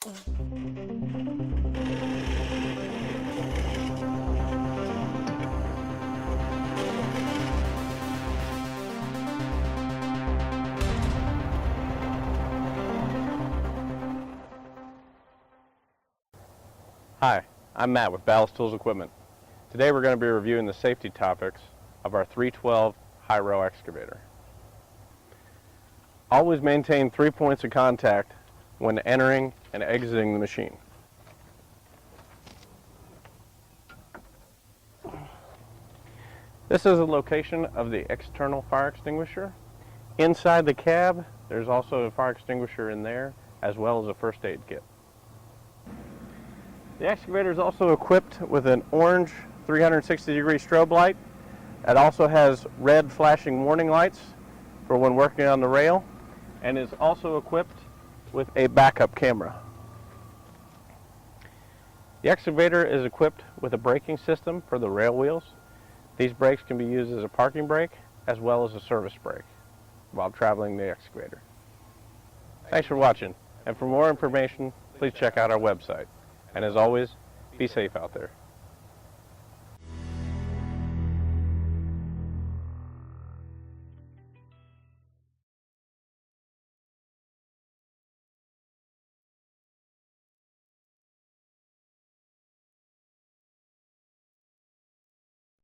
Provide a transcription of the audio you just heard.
Hi, I'm Matt with Ballast Tools Equipment. Today we're going to be reviewing the safety topics of our 312 high-row excavator. Always maintain 3 points of contact when entering and exiting the machine. This is a location of the external fire extinguisher. Inside the cab, there's also a fire extinguisher in there, as well as a first aid kit. The excavator is also equipped with an orange 360-degree strobe light. It also has red flashing warning lights for when working on the rail, and is also equipped with a backup camera. The excavator is equipped with a braking system for the rail wheels. These brakes can be used as a parking brake as well as a service brake while traveling the excavator. Thanks for watching, and for more information, please check out our website. And as always, be safe out there.